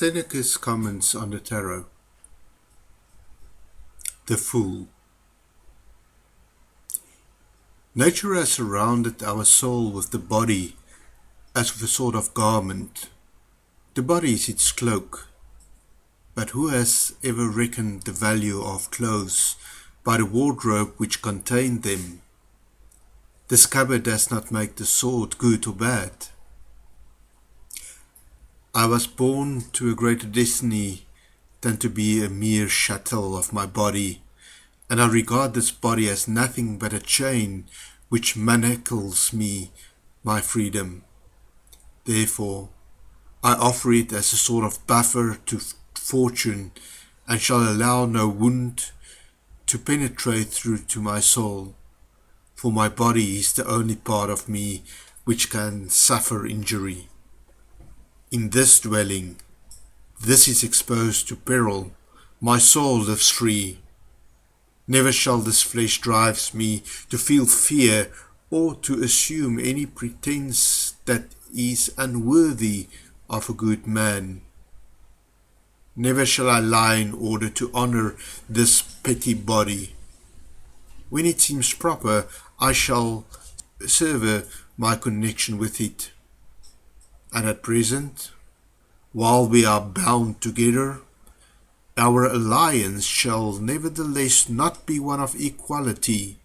Seneca's comments on the tarot. The Fool. Nature has surrounded our soul with the body as with a sort of garment. The body is its cloak. But who has ever reckoned the value of clothes by the wardrobe which contained them? The scabbard does not make the sword good or bad. I was born to a greater destiny than to be a mere chattel of my body, and I regard this body as nothing but a chain which manacles me, my freedom. Therefore, I offer it as a sort of buffer to fortune, and shall allow no wound to penetrate through to my soul, for my body is the only part of me which can suffer injury. In this dwelling, this is exposed to peril, my soul lives free. Never shall this flesh drive me to feel fear or to assume any pretense that is unworthy of a good man. Never shall I lie in order to honor this petty body. When it seems proper, I shall sever my connection with it. And at present, while we are bound together, our alliance shall nevertheless not be one of equality.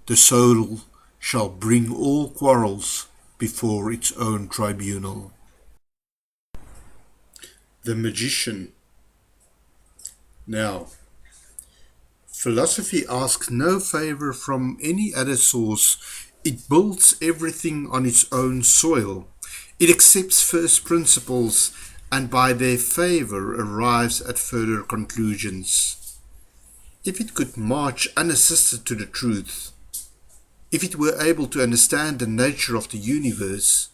The soul shall bring all quarrels before its own tribunal. The Magician. Now, philosophy asks no favor from any other source. It builds everything on its own soil. It accepts first principles and by their favor arrives at further conclusions. If it could march unassisted to the truth, if it were able to understand the nature of the universe,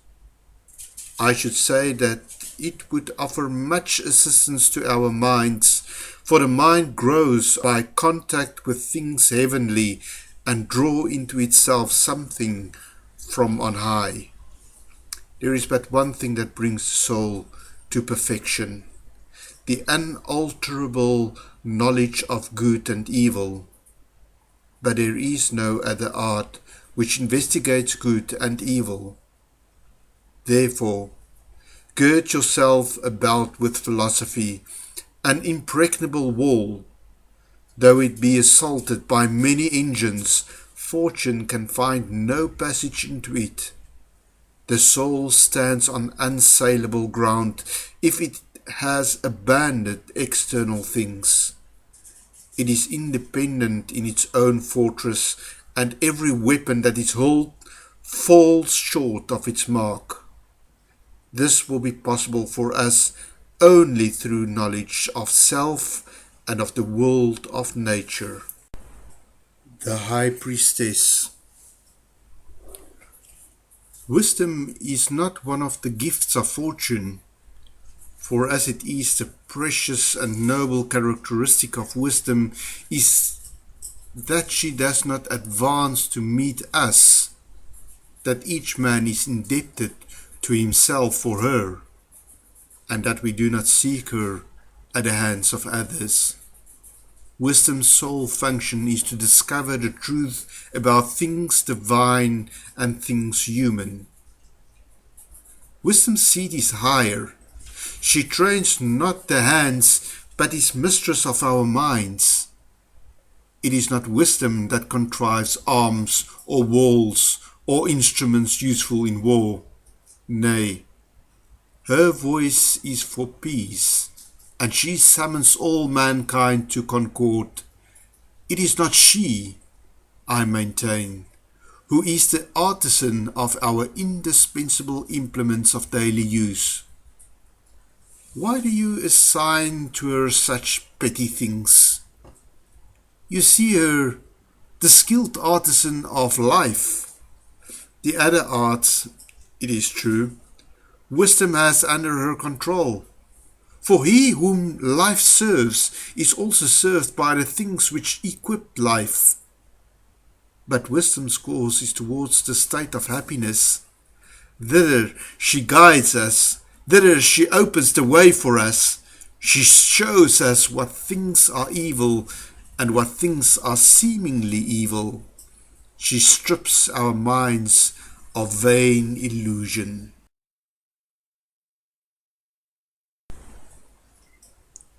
I should say that it would offer much assistance to our minds, for the mind grows by contact with things heavenly and draw into itself something from on high. There is but one thing that brings the soul to perfection, the unalterable knowledge of good and evil. But there is no other art which investigates good and evil. Therefore, gird yourself about with philosophy, an impregnable wall. Though it be assaulted by many engines, fortune can find no passage into it. The soul stands on unsaleable ground if it has abandoned external things. It is independent in its own fortress, and every weapon that it holds falls short of its mark. This will be possible for us only through knowledge of self and of the world of nature. The High Priestess. Wisdom is not one of the gifts of fortune, for as it is the precious and noble characteristic of wisdom is that she does not advance to meet us, that each man is indebted to himself for her, and that we do not seek her at the hands of others. Wisdom's sole function is to discover the truth about things divine and things human. Wisdom's seat is higher. She trains not the hands, but is mistress of our minds. It is not wisdom that contrives arms or walls or instruments useful in war. Nay, her voice is for peace, and she summons all mankind to concord. It is not she, I maintain, who is the artisan of our indispensable implements of daily use. Why do you assign to her such petty things? You see her the skilled artisan of life. The other arts, it is true, wisdom has under her control. For he whom life serves is also served by the things which equip life. But wisdom's course is towards the state of happiness. Thither she guides us, Thither she opens the way for us. She shows us what things are evil and what things are seemingly evil. She strips our minds of vain illusion.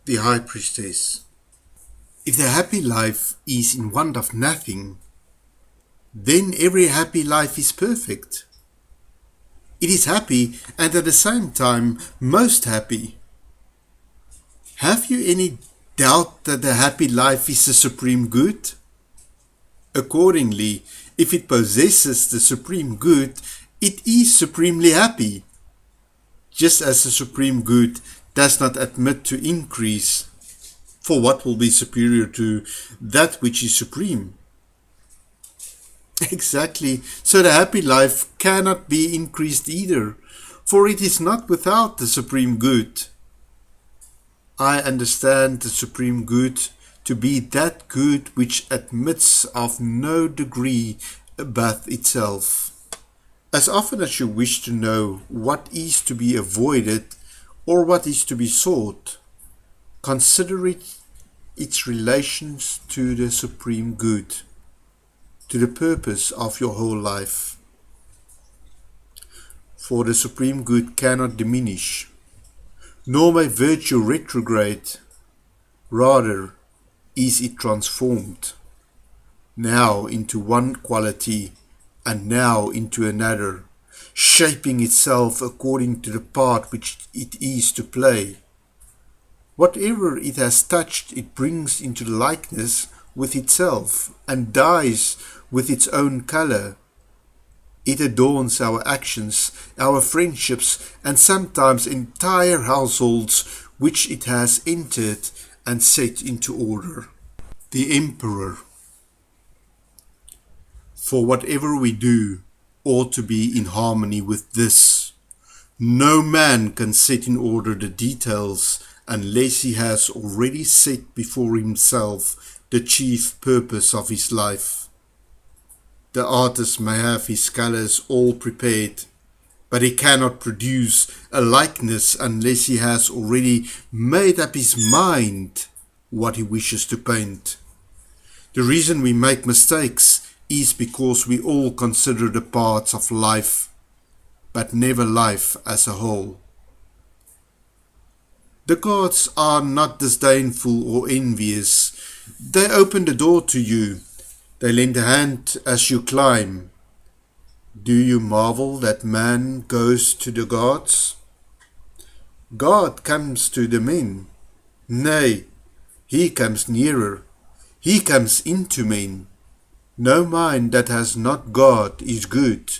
The High Priestess. If the happy life is in want of nothing, then every happy life is perfect. It is happy and at the same time most happy. Have you any doubt that the happy life is the supreme good? Accordingly, if it possesses the supreme good, it is supremely happy. Just as the supreme good does not admit to increase, for what will be superior to that which is supreme? Exactly, so the happy life cannot be increased either, for it is not without the supreme good. I understand the supreme good to be that good which admits of no degree above itself. As often as you wish to know what is to be avoided or what is to be sought, consider its relations to the supreme good, to the purpose of your whole life. For the supreme good cannot diminish, nor may virtue retrograde, rather is it transformed, now into one quality and now into another, shaping itself according to the part which it is to play. Whatever it has touched it brings into likeness with itself and dyes with its own color. It adorns our actions, our friendships, and sometimes entire households which it has entered and set into order. The Emperor. For whatever we do ought to be in harmony with this. No man can set in order the details unless he has already set before himself the chief purpose of his life. The artist may have his colors all prepared, but he cannot produce a likeness unless he has already made up his mind what he wishes to paint. The reason we make mistakes is because we all consider the parts of life, but never life as a whole. The gods are not disdainful or envious. They open the door to you. They lend a hand as you climb. Do you marvel that man goes to the gods? God comes to the men. Nay, he comes nearer. He comes into men. No mind that has not God is good.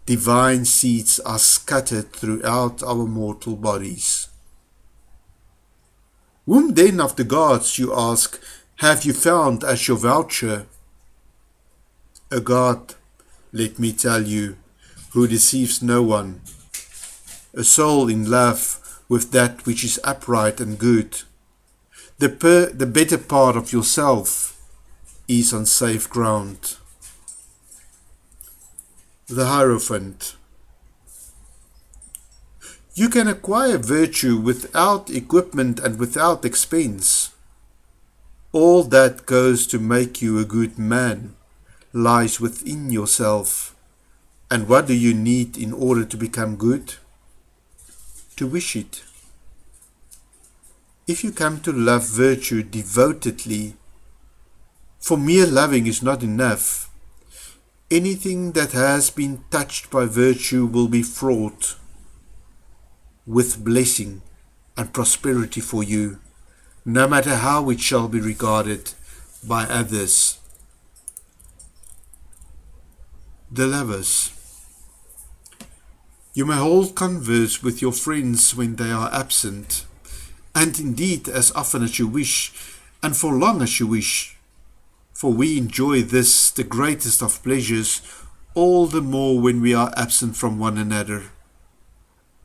Divine seeds are scattered throughout our mortal bodies. Whom then of the gods, you ask, have you found as your voucher? A God, let me tell you, who deceives no one. A soul in love with that which is upright and good. The better part of yourself is on safe ground. The Hierophant. You can acquire virtue without equipment and without expense. All that goes to make you a good man lies within yourself. And what do you need in order to become good? To wish it. If you come to love virtue devotedly, for mere loving is not enough. Anything that has been touched by virtue will be fraught with blessing and prosperity for you, no matter how it shall be regarded by others. The Lovers. You may hold converse with your friends when they are absent, and indeed as often as you wish, and for long as you wish. For we enjoy this, the greatest of pleasures, all the more when we are absent from one another.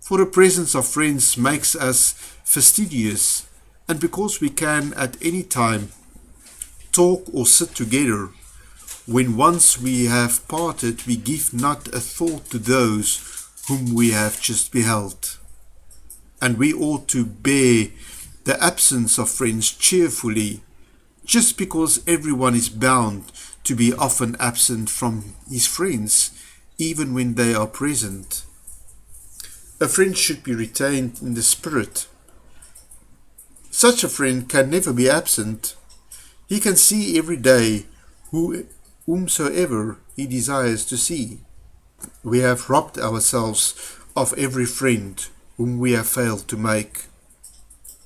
For the presence of friends makes us fastidious, and because we can at any time talk or sit together, when once we have parted, we give not a thought to those whom we have just beheld. and we ought to bear the absence of friends cheerfully, just because everyone is bound to be often absent from his friends, even when they are present. A friend should be retained in the spirit. Such a friend can never be absent. He can see every day whomsoever he desires to see. We have robbed ourselves of every friend whom we have failed to make.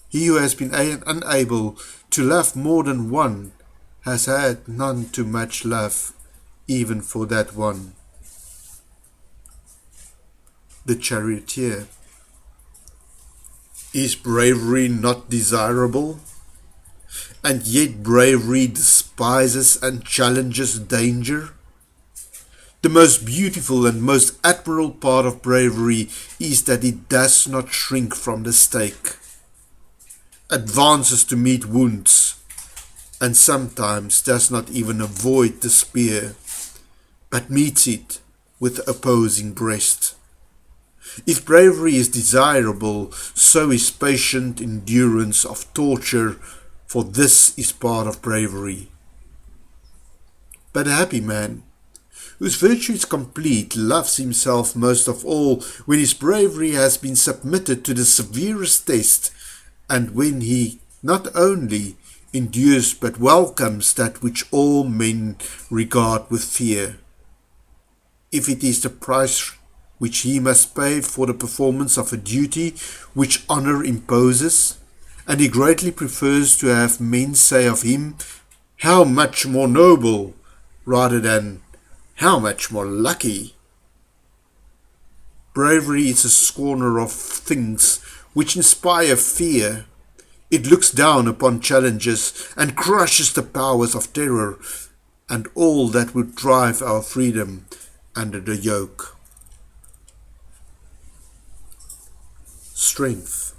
He who has been unable to love more than one has had none to much love, even for that one. The Charioteer. Is bravery not desirable? And yet bravery despises and challenges danger? The most beautiful and most admirable part of bravery is that it does not shrink from the stake, advances to meet wounds, and sometimes does not even avoid the spear, but meets it with opposing breast. If bravery is desirable, so is patient endurance of torture, for this is part of bravery. But a happy man, whose virtue is complete, loves himself most of all when his bravery has been submitted to the severest test, and when he not only endures but welcomes that which all men regard with fear. If it is the price which he must pay for the performance of a duty which honor imposes, and he greatly prefers to have men say of him, "How much more noble," rather than "How much more lucky." Bravery is a scorner of things which inspire fear. It looks down upon challenges and crushes the powers of terror and all that would drive our freedom under the yoke. Strength.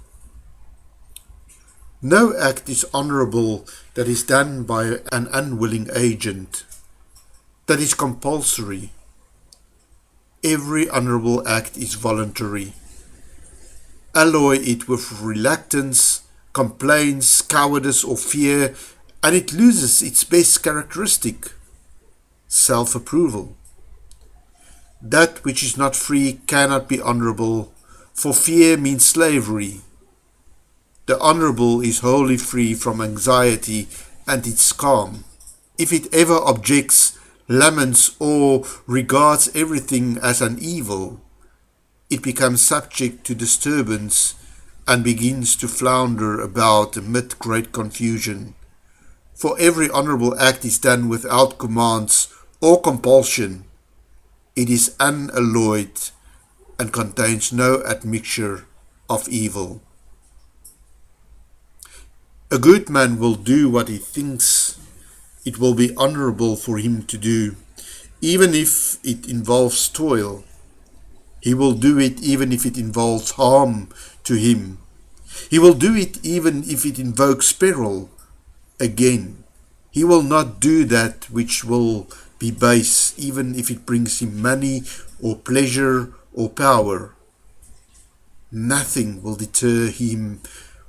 No act is honorable that is done by an unwilling agent, that is compulsory. Every honorable act is voluntary. Alloy it with reluctance, complaints, cowardice, or fear, and it loses its best characteristic, self-approval. That which is not free cannot be honorable, for fear means slavery. The honorable is wholly free from anxiety and its calm. If it ever objects, laments, or regards everything as an evil, it becomes subject to disturbance and begins to flounder about amid great confusion. For every honorable act is done without commands or compulsion. It is unalloyed and contains no admixture of evil. A good man will do what he thinks it will be honorable for him to do, even if it involves toil. He will do it even if it involves harm to him. He will do it even if it invokes peril. Again, he will not do that which will be base, even if it brings him money or pleasure or power. Nothing will deter him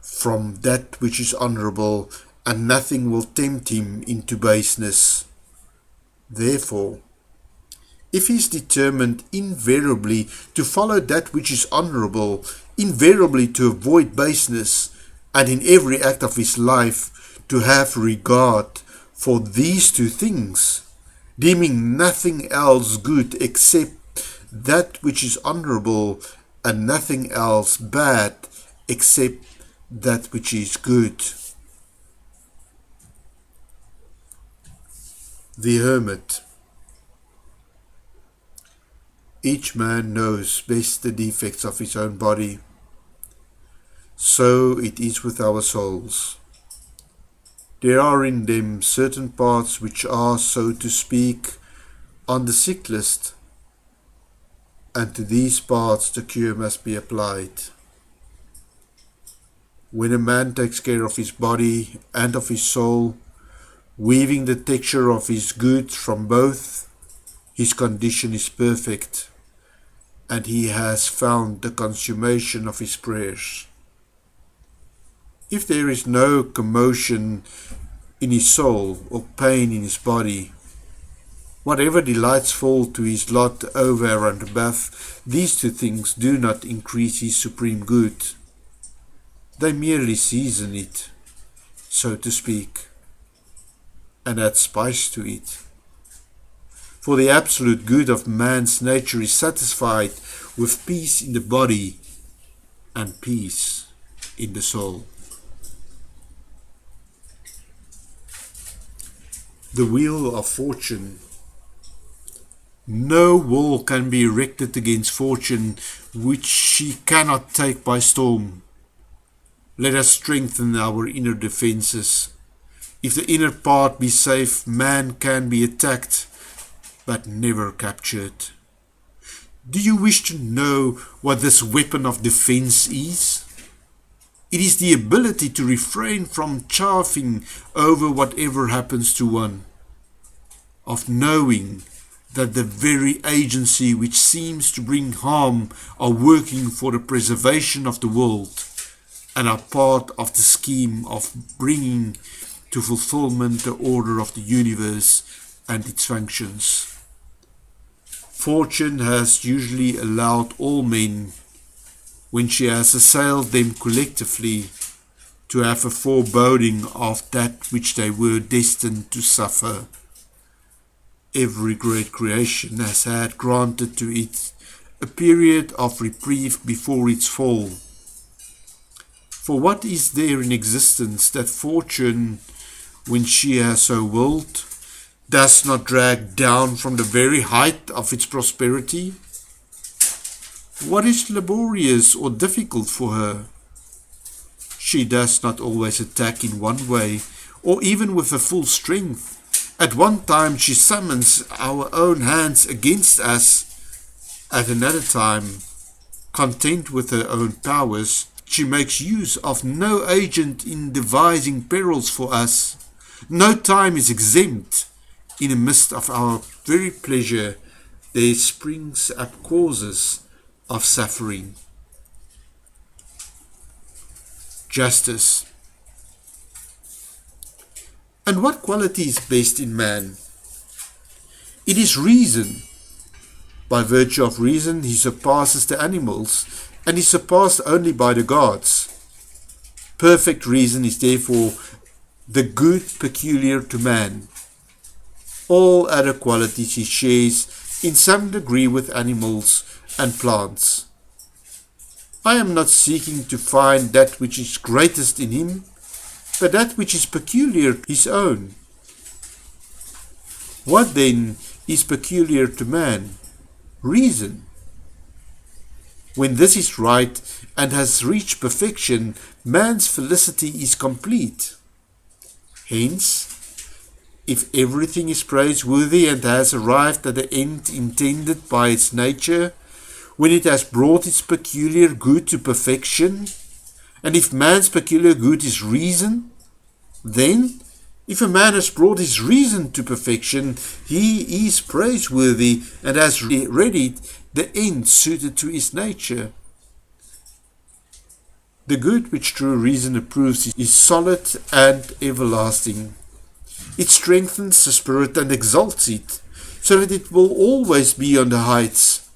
from that which is honorable, and nothing will tempt him into baseness. Therefore, if he is determined invariably to follow that which is honorable, invariably to avoid baseness, and in every act of his life to have regard for these two things, deeming nothing else good except that which is honorable, and nothing else bad except that which is good. The Hermit. Each man knows best the defects of his own body. So it is with our souls. There are in them certain parts which are, so to speak, on the sick list, and to these parts the cure must be applied. When a man takes care of his body and of his soul, weaving the texture of his good from both, his condition is perfect, and he has found the consummation of his prayers. If there is no commotion in his soul or pain in his body, whatever delights fall to his lot over and above, these two things do not increase his supreme good. They merely season it, so to speak, and add spice to it. For the absolute good of man's nature is satisfied with peace in the body and peace in the soul. The wheel of fortune. No wall can be erected against fortune which she cannot take by storm. Let us strengthen our inner defenses. If the inner part be safe, man can be attacked, but never captured. Do you wish to know what this weapon of defense is? It is the ability to refrain from chafing over whatever happens to one, of knowing that the very agency which seems to bring harm are working for the preservation of the world and are part of the scheme of bringing to fulfillment the order of the universe and its functions. Fortune has usually allowed all men, when she has assailed them collectively, to have a foreboding of that which they were destined to suffer. Every great creation has had granted to it a period of reprieve before its fall. For what is there in existence that fortune, when she has so willed, does not drag down from the very height of its prosperity? What is laborious or difficult for her? She does not always attack in one way, or even with a full strength. At one time she summons our own hands against us. At another time, content with her own powers, she makes use of no agent in devising perils for us. No time is exempt. In the midst of our very pleasure, there springs up causes of suffering. Justice. And what quality is best in man? It is reason. By virtue of reason he surpasses the animals, and is surpassed only by the gods. Perfect reason is therefore the good peculiar to man. All other qualities he shares in some degree with animals and plants. I am not seeking to find that which is greatest in him, but that which is peculiar to his own. What then is peculiar to man? Reason. When this is right and has reached perfection, man's felicity is complete. Hence, if everything is praiseworthy and has arrived at the end intended by its nature, when it has brought its peculiar good to perfection, and if man's peculiar good is reason, then, if a man has brought his reason to perfection, he is praiseworthy and has readied the end suited to his nature. The good which true reason approves is solid and everlasting. It strengthens the spirit and exalts it, so that it will always be on the heights.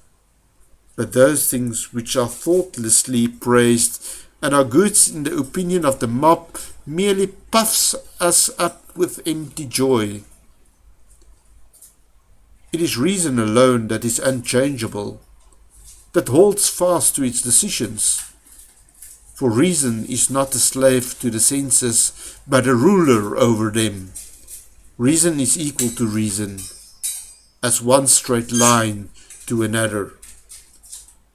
But those things which are thoughtlessly praised and are goods in the opinion of the mob merely puffs us up with empty joy. It is reason alone that is unchangeable, that holds fast to its decisions. For reason is not a slave to the senses, but a ruler over them. Reason is equal to reason, as one straight line to another.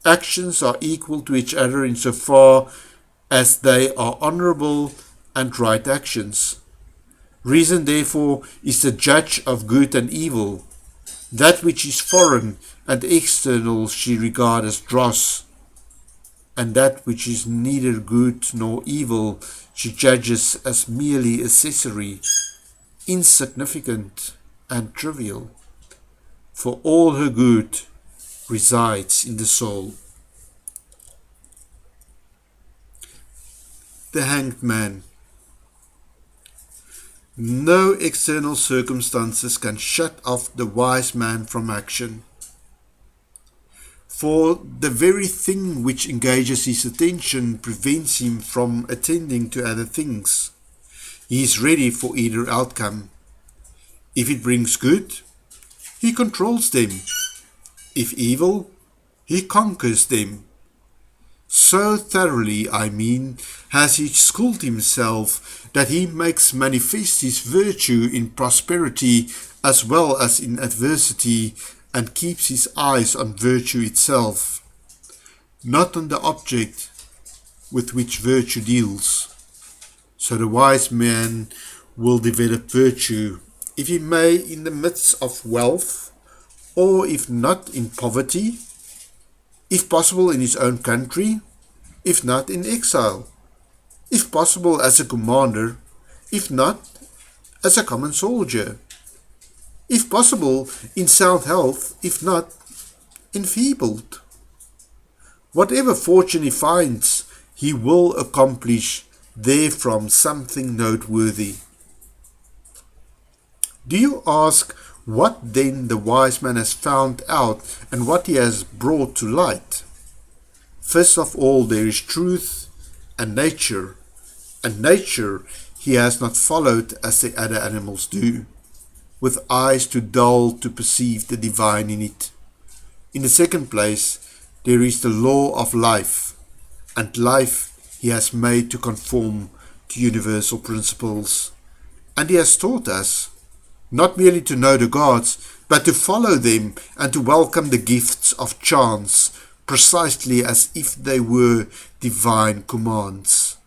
Actions are equal to each other insofar as they are honorable and right actions. Reason, therefore, is the judge of good and evil. That which is foreign and external she regards as dross, and that which is neither good nor evil she judges as merely accessory, insignificant and trivial. For all her good resides in the soul. The Hanged Man. No external circumstances can shut off the wise man from action. For the very thing which engages his attention prevents him from attending to other things. He is ready for either outcome. If it brings good, he controls them. If evil, he conquers them. So thoroughly, has he schooled himself that he makes manifest his virtue in prosperity as well as in adversity, and keeps his eyes on virtue itself, not on the object with which virtue deals. So the wise man will develop virtue, if he may, in the midst of wealth, or if not, in poverty, if possible in his own country, if not in exile, if possible as a commander, if not as a common soldier, if possible in sound health, if not enfeebled. Whatever fortune he finds, he will accomplish therefrom something noteworthy. Do you ask what then the wise man has found out and what he has brought to light? First of all, there is truth and nature he has not followed as the other animals do, with eyes too dull to perceive the divine in it. In the second place, there is the law of life, and life he has made to conform to universal principles. And he has taught us not merely to know the gods, but to follow them and to welcome the gifts of chance, precisely as if they were divine commands.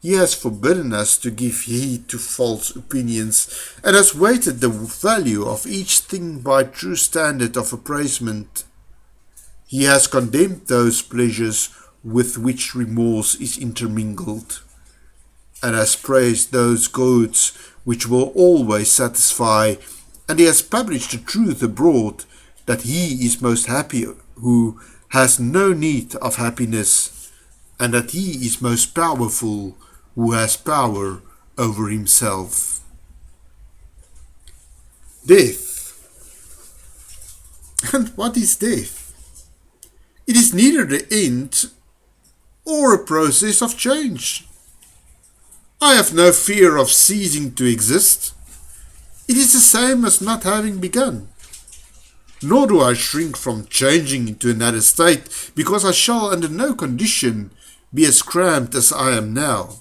He has forbidden us to give heed to false opinions, and has weighted the value of each thing by true standard of appraisement. He has condemned those pleasures with which remorse is intermingled, and has praised those goods which will always satisfy, and he has published the truth abroad, that he is most happy who has no need of happiness, and that he is most powerful who has power over himself. Death. And what is death? It is neither the end or a process of change. I have no fear of ceasing to exist. It is the same as not having begun. Nor do I shrink from changing into another state, because I shall under no condition be as cramped as I am now.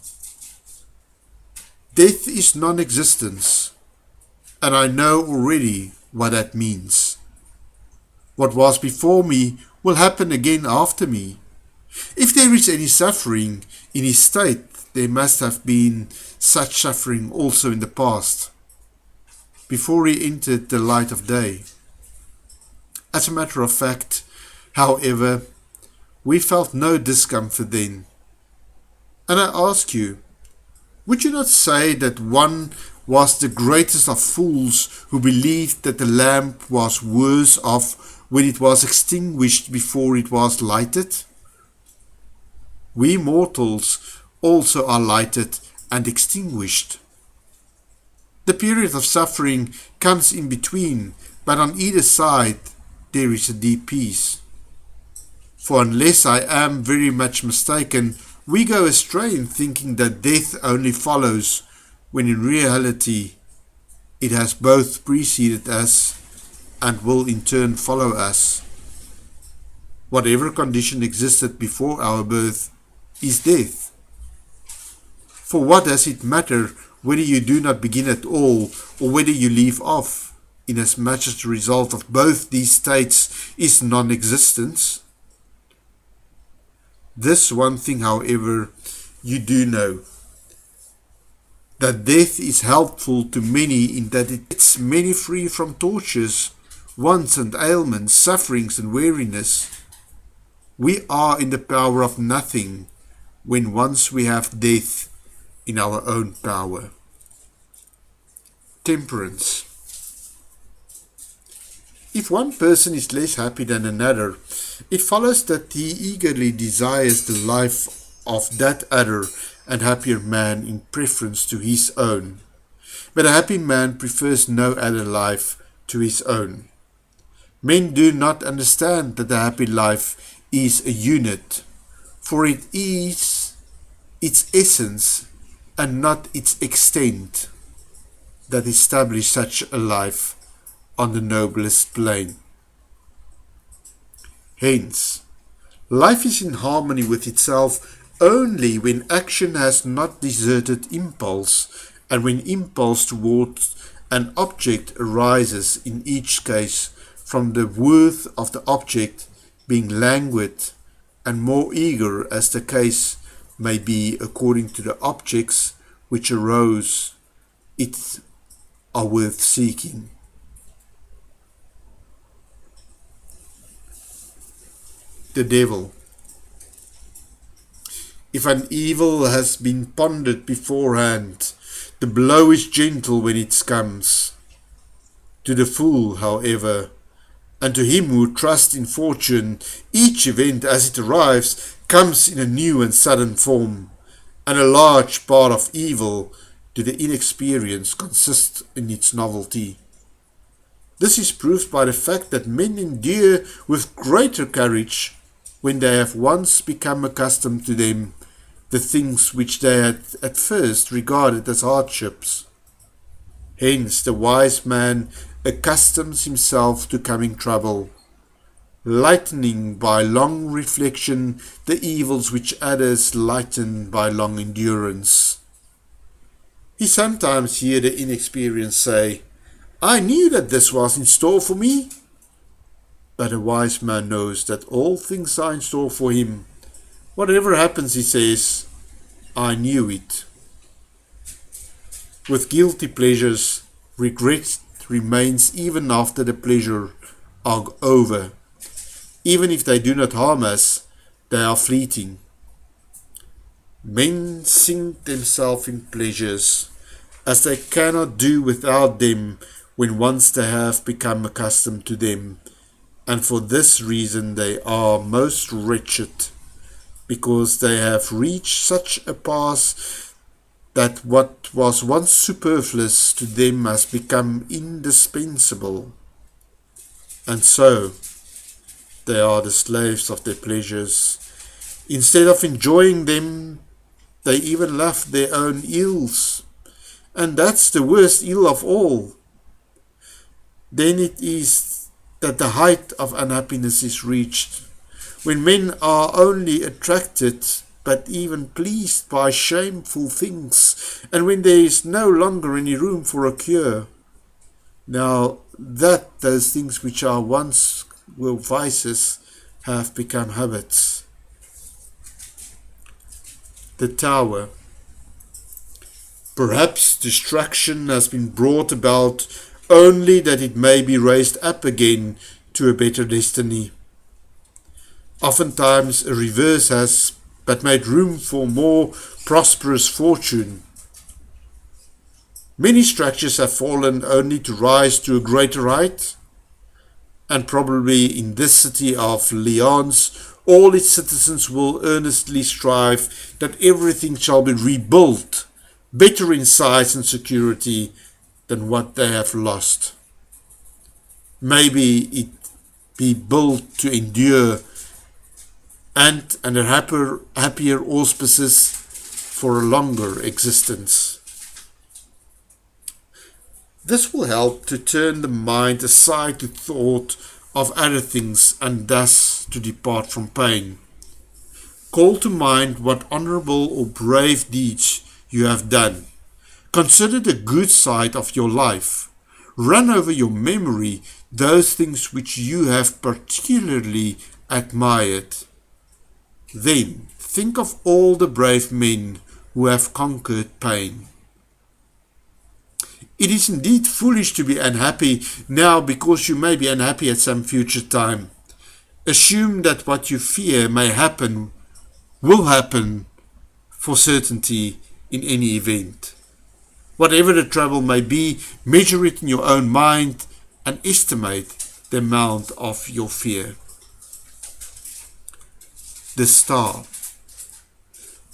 Death is non-existence, and I know already what that means. What was before me will happen again after me. If there is any suffering in his state, there must have been such suffering also in the past, before he entered the light of day. As a matter of fact, however, we felt no discomfort then. And I ask you, would you not say that one was the greatest of fools who believed that the lamp was worse off when it was extinguished before it was lighted? We mortals also are lighted and extinguished. The period of suffering comes in between, but on either side there is a deep peace. For unless I am very much mistaken, we go astray in thinking that death only follows, when in reality it has both preceded us and will in turn follow us. Whatever condition existed before our birth is death. For what does it matter whether you do not begin at all, or whether you leave off, inasmuch as the result of both these states is non-existence? This one thing, however, you do know, that death is helpful to many in that it sets many free from tortures, wants and ailments, sufferings and weariness. We are in the power of nothing when once we have death in our own power. Temperance. If one person is less happy than another, it follows that he eagerly desires the life of that other and happier man in preference to his own. But a happy man prefers no other life to his own. Men do not understand that a happy life is a unit, for it is its essence and not its extent that establish such a life on the noblest plane. Hence, life is in harmony with itself only when action has not deserted impulse, and when impulse towards an object arises in each case from the worth of the object being languid and more eager as the case may be according to the objects which arose it are worth seeking. The devil. If an evil has been pondered beforehand, the blow is gentle when it comes. To the fool, however, and to him who trusts in fortune, each event as it arrives comes in a new and sudden form, and a large part of evil to the inexperienced consists in its novelty. This is proved by the fact that men endure with greater courage when they have once become accustomed to them, the things which they had at first regarded as hardships. Hence the wise man accustoms himself to coming trouble, lightening by long reflection the evils which others lighten by long endurance. He sometimes hears the inexperienced say, "I knew that this was in store for me." But a wise man knows that all things are in store for him. Whatever happens, he says, "I knew it." With guilty pleasures, regret remains even after the pleasure are over. Even if they do not harm us, they are fleeting. Men sink themselves in pleasures, as they cannot do without them when once they have become accustomed to them, and for this reason they are most wretched, because they have reached such a pass that what was once superfluous to them has become indispensable, and so they are the slaves of their pleasures. Instead of enjoying them, they even love their own ills, and that's the worst ill of all. Then it is that the height of unhappiness is reached, when men are only attracted but even pleased by shameful things, and when there is no longer any room for a cure. Now that those things which are once were vices have become habits. The tower. Perhaps destruction has been brought about only that it may be raised up again to a better destiny. Oftentimes a reverse has but made room for more prosperous fortune. Many structures have fallen only to rise to a greater height, and probably in this city of Lyons, all its citizens will earnestly strive that everything shall be rebuilt, better in size and security than what they have lost. Maybe it be built to endure and under happier auspices for a longer existence. This will help to turn the mind aside to thought of other things and thus to depart from pain. Call to mind what honorable or brave deeds you have done. Consider the good side of your life. Run over your memory those things which you have particularly admired. Then think of all the brave men who have conquered pain. It is indeed foolish to be unhappy now because you may be unhappy at some future time. Assume that what you fear may happen will happen for certainty in any event. Whatever the trouble may be, measure it in your own mind and estimate the amount of your fear. The star.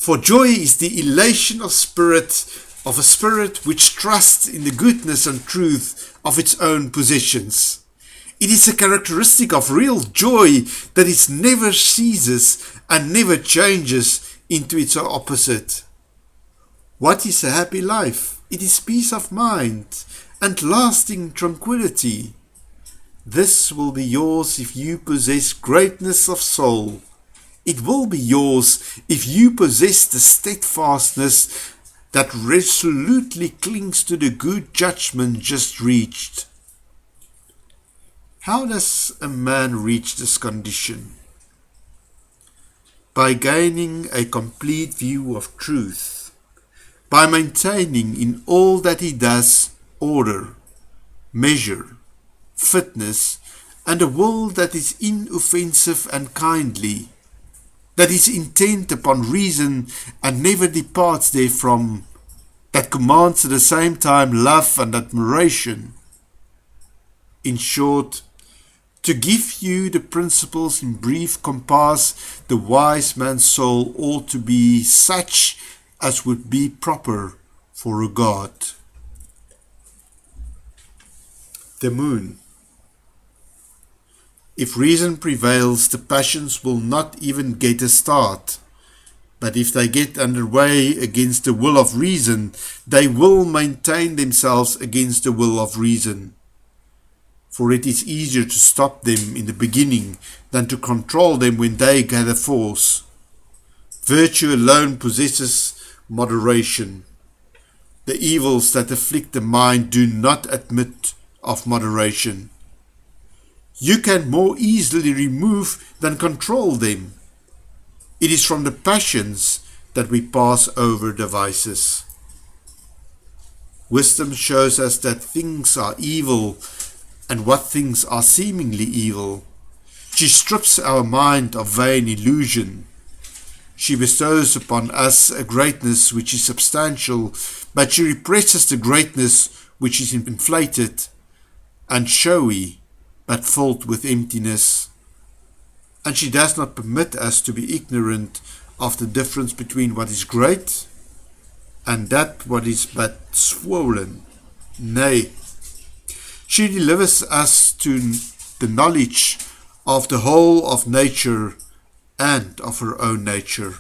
For joy is the elation of a spirit which trusts in the goodness and truth of its own possessions. It is a characteristic of real joy that it never ceases and never changes into its opposite. What is a happy life? It is peace of mind and lasting tranquility. This will be yours if you possess greatness of soul. It will be yours if you possess the steadfastness that resolutely clings to the good judgment just reached. How does a man reach this condition? By gaining a complete view of truth, by maintaining in all that he does order, measure, fitness, and a will that is inoffensive and kindly, that is intent upon reason and never departs therefrom, that commands at the same time love and admiration. In short, to give you the principles in brief compass, the wise man's soul ought to be such as would be proper for a god. The moon. If reason prevails, the passions will not even get a start. But if they get underway against the will of reason, they will maintain themselves against the will of reason. For it is easier to stop them in the beginning than to control them when they gather force. Virtue alone possesses moderation. The evils that afflict the mind do not admit of moderation. You can more easily remove than control them. It is from the passions that we pass over the vices. Wisdom shows us that things are evil and what things are seemingly evil. She strips our mind of vain illusion. She bestows upon us a greatness which is substantial, but she represses the greatness which is inflated and showy, but filled with emptiness. And she does not permit us to be ignorant of the difference between what is great and that what is but swollen. Nay, she delivers us to the knowledge of the whole of nature and of her own nature.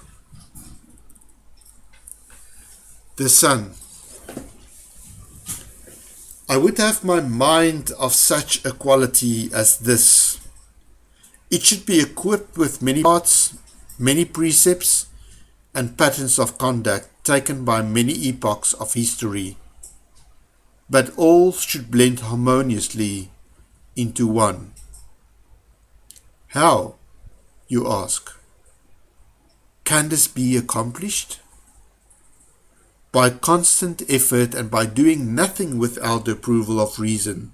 The sun. I would have my mind of such a quality as this. It should be equipped with many parts, many precepts, and patterns of conduct taken by many epochs of history. But all should blend harmoniously into one. How, you ask? Can this be accomplished? By constant effort and by doing nothing without the approval of reason.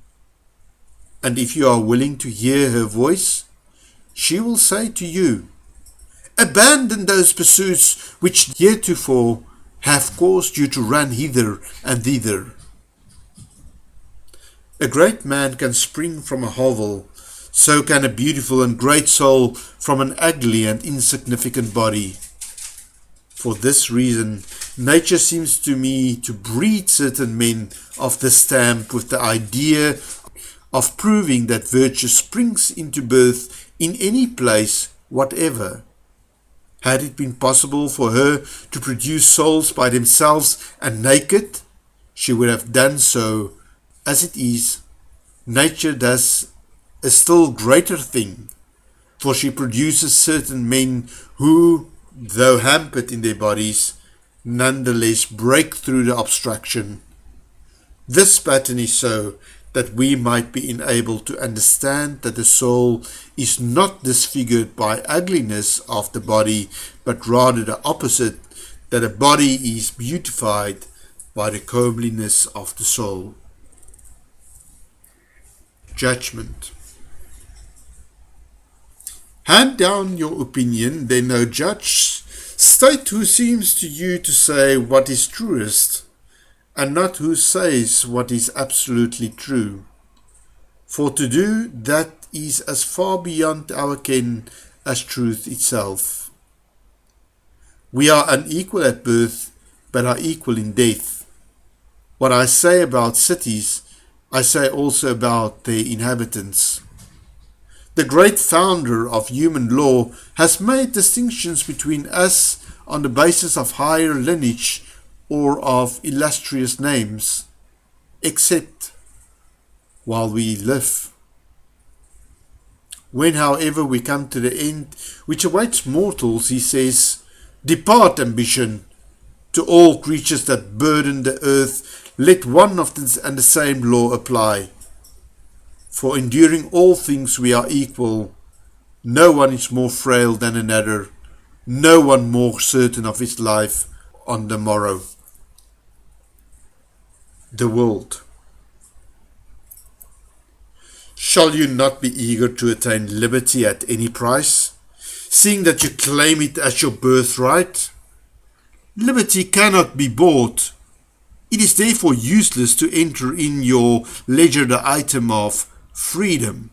And if you are willing to hear her voice, she will say to you, abandon those pursuits which heretofore have caused you to run hither and thither. A great man can spring from a hovel, so can a beautiful and great soul from an ugly and insignificant body. For this reason, nature seems to me to breed certain men of this stamp with the idea of proving that virtue springs into birth in any place whatever. Had it been possible for her to produce souls by themselves and naked, she would have done so. As it is, nature does a still greater thing, for she produces certain men who, though hampered in their bodies, nonetheless break through the obstruction. This pattern is so that we might be enabled to understand that the soul is not disfigured by ugliness of the body, but rather the opposite, that a body is beautified by the comeliness of the soul. Judgment. Hand down your opinion, then, O judge. State who seems to you to say what is truest, and not who says what is absolutely true. For to do that is as far beyond our ken as truth itself. We are unequal at birth, but are equal in death. What I say about cities, I say also about their inhabitants. The great founder of human law has made distinctions between us on the basis of higher lineage or of illustrious names, except while we live. When, however, we come to the end which awaits mortals, he says, "Depart, ambition. To all creatures that burden the earth, let one of the and the same law apply. For enduring all things we are equal. No one is more frail than another, no one more certain of his life on the morrow." The world. Shall you not be eager to attain liberty at any price, seeing that you claim it as your birthright? Liberty cannot be bought. It is therefore useless to enter in your ledger the item of freedom.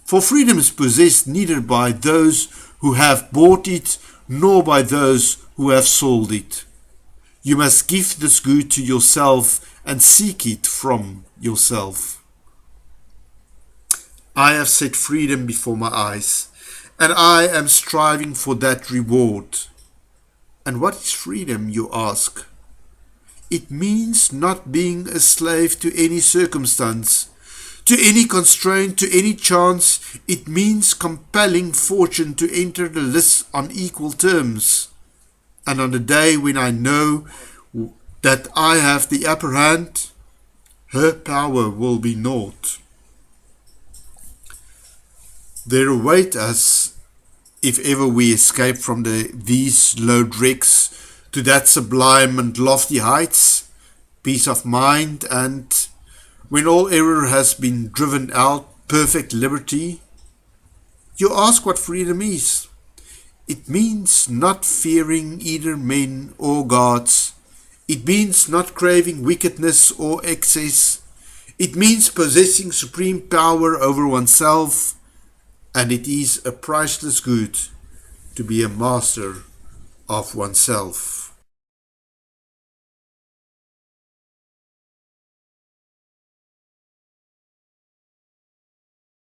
For freedom is possessed neither by those who have bought it, nor by those who have sold it. You must give this good to yourself and seek it from yourself. I have set freedom before my eyes, and I am striving for that reward. And what is freedom, you ask? It means not being a slave to any circumstance, to any constraint, to any chance. It means compelling fortune to enter the lists on equal terms. And on the day when I know that I have the upper hand, her power will be naught. There await us, if ever we escape from these low dregs to that sublime and lofty heights, peace of mind, and, when all error has been driven out, perfect liberty. You ask what freedom is. It means not fearing either men or gods. It means not craving wickedness or excess. It means possessing supreme power over oneself, and it is a priceless good to be a master of oneself.